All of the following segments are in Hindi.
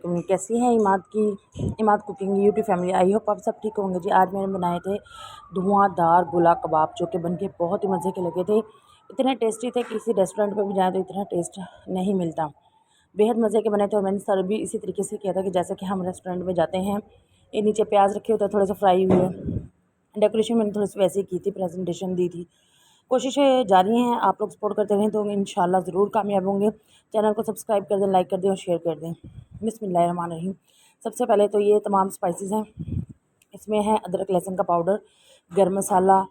वालेकुम। कैसी है Imad cooking YouTube family. I hope आप सब ठीक होंगे जी। आज मैंने बनाए थे धुआंधार गोला कबाब, जो कि बनके बहुत ही मज़े के लगे थे। इतने टेस्टी थे कि किसी रेस्टोरेंट में भी जाए तो इतना टेस्ट नहीं मिलता। बेहद मज़े के बने थे और मैंने सर्व भी इसी तरीके से किया था कि जैसे कि हम रेस्टोरेंट में जाते हैं। ये नीचे प्याज रखे होते हैं, थोड़े से फ्राई हुए। डेकोरेशन मैंने थोड़ी सी वैसे ही की थी, प्रेजेंटेशन दी थी। कोशिशें जारी हैं, आप लोग सपोर्ट करते रहें तो इंशाल्लाह ज़रूर कामयाब होंगे। चैनल को सब्सक्राइब कर दें, लाइक कर दें और शेयर कर दें। बिस्मिल्लाहिर्रहमानिर्रहीम। सबसे पहले तो ये तमाम स्पाइसेस हैं। इसमें है अदरक लहसुन का पाउडर, गर्म मसाला,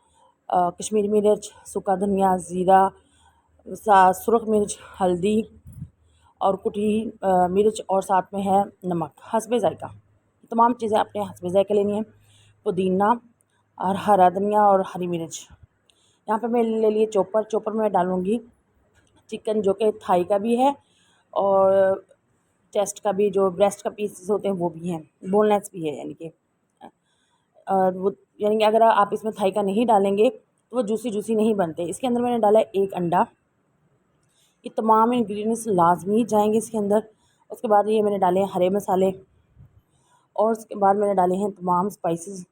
कश्मीरी मिर्च, सूखा धनिया, ज़ीरा, सुरख मिर्च, हल्दी और कुटी मिर्च, और साथ में है नमक हस्बे ज़ायका। तमाम चीज़ें अपने हस्बे ज़ायका लेनी है। पुदीना और हरा धनिया और हरी मिर्च। यहाँ पे मैं ले लिए चॉपर में डालूँगी चिकन, जो कि थाई का भी है और चेस्ट का भी, जो ब्रेस्ट का पीसेस होते हैं वो भी हैं, बोनलेस भी है। यानी कि वो यानी कि अगर आप इसमें थाई का नहीं डालेंगे तो वो जूसी नहीं बनते। इसके अंदर मैंने डाला एक अंडा। ये तमाम इंग्रेडिएंट्स लाजमी जाएंगे इसके अंदर। उसके बाद ये मैंने डाले हैं हरे मसाले और उसके बाद मैंने डाले हैं तमाम स्पाइसेस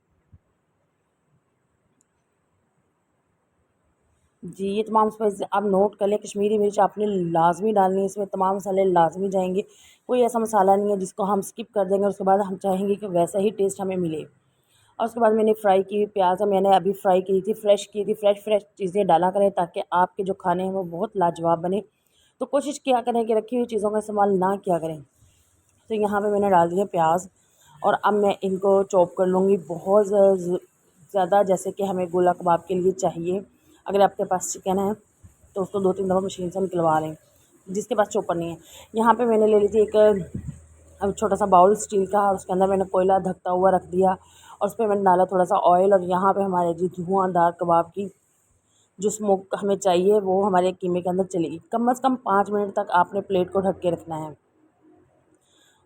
जी। ये तमाम स्पाइसेस आप नोट कर लें। कश्मीरी मिर्च आपने लाजमी डालनी है इसमें, तमाम मसाले लाजमी जाएंगे। कोई ऐसा मसाला नहीं है जिसको हम स्किप कर देंगे और उसके बाद हम चाहेंगे कि वैसा ही टेस्ट हमें मिले। और उसके बाद मैंने फ्राई की प्याज, मैंने अभी फ्राई की थी, फ्रेश की थी। फ्रेश चीज़ें डाला करें ताकि आपके जो खाने हैं वो बहुत लाजवाब बने। तो कोशिश किया करें कि रखी हुई चीज़ों का इस्तेमाल ना किया करें। तो यहाँ पे मैंने डाल दिए प्याज और अब मैं इनको चॉप कर लूँगी बहुत ज़्यादा, जैसे कि हमें गोला कबाब के लिए चाहिए। अगर आपके पास चिकन है तो उसको 2-3 दफ़ा मशीन से निकलवा लें, जिसके पास चॉपर नहीं है। यहाँ पे मैंने ले ली थी एक छोटा सा बाउल स्टील का, और उसके अंदर मैंने कोयला ढकता हुआ रख दिया और उस पर मैंने डाला थोड़ा सा ऑयल। और यहाँ पे हमारे जी धुआंधार कबाब की जो स्मोक हमें चाहिए वो हमारे कीमे के अंदर चलेगी। कम से कम 5 मिनट तक आपने प्लेट को ढक के रखना है।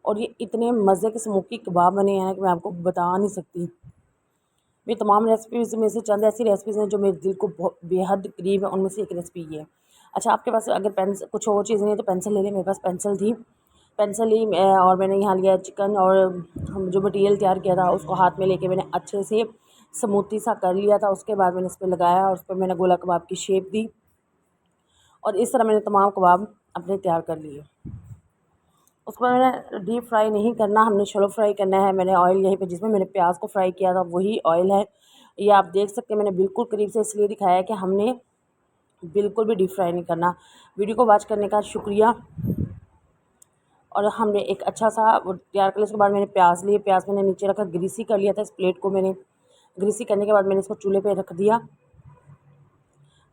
और ये इतने मज़े के स्मोकी कबाब बने हैं कि मैं आपको बता नहीं सकती। ये तमाम रेसिपीज़ में से चंद ऐसी रेसिपीज़ हैं जो मेरे दिल को बहुत बेहद करीब है। उनमें से एक रेसिपी ये है। अच्छा, आपके पास अगर पेंसिल कुछ और चीज़ नहीं है तो पेंसिल ले लें। मेरे पास पेंसिल थी, पेंसिल ली और मैंने यहाँ लिया चिकन, और हम जो मटीरियल तैयार किया था उसको हाथ में लेके मैंने अच्छे से स्मूथी सा कर लिया था। उसके बाद मैंने इस पर लगाया और उस पर मैंने गोला कबाब की शेप दी और इस तरह मैंने तमाम कबाब अपने तैयार कर लिए। उसको मैंने डीप फ्राई नहीं करना, हमने शैलो फ्राई करना है। मैंने ऑयल यहीं पे जिसमें मैंने प्याज को फ्राई किया था वही ऑयल है। ये आप देख सकते हैं, मैंने बिल्कुल करीब से इसलिए दिखाया है कि हमने बिल्कुल भी डीप फ्राई नहीं करना। वीडियो को वॉच करने का शुक्रिया। और हमने एक अच्छा सा वो तैयार कर लिया। उसके बाद मैंने प्याज लिए, प्याज मैंने नीचे रखा, ग्रीसी कर लिया था इस प्लेट को मैंने। ग्रीसी करने के बाद मैंने इसको चूल्हे पर रख दिया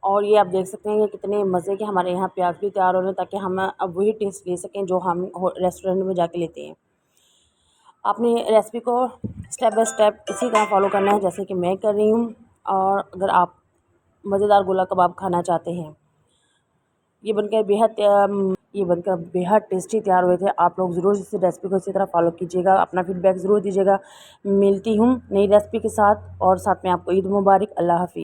और ये आप देख सकते हैं कि कितने मज़े के हमारे यहाँ प्याज भी तैयार हो रहे हैं, ताकि हम अब वही टेस्ट ले सकें जो हम रेस्टोरेंट में जाके लेते हैं। आपने रेसिपी को स्टेप बाय स्टेप इसी तरह फॉलो करना है जैसे कि मैं कर रही हूँ। और अगर आप मज़ेदार गोला कबाब खाना चाहते हैं, ये बनकर बेहद टेस्टी तैयार हुए थे। आप लोग ज़रूर इस रेसिपी को इसी तरह फॉलो कीजिएगा, अपना फीडबैक ज़रूर दीजिएगा। मिलती हूँ नई रेसिपी के साथ, और साथ में आपको ईद मुबारक। अल्लाह हाफ़िज़।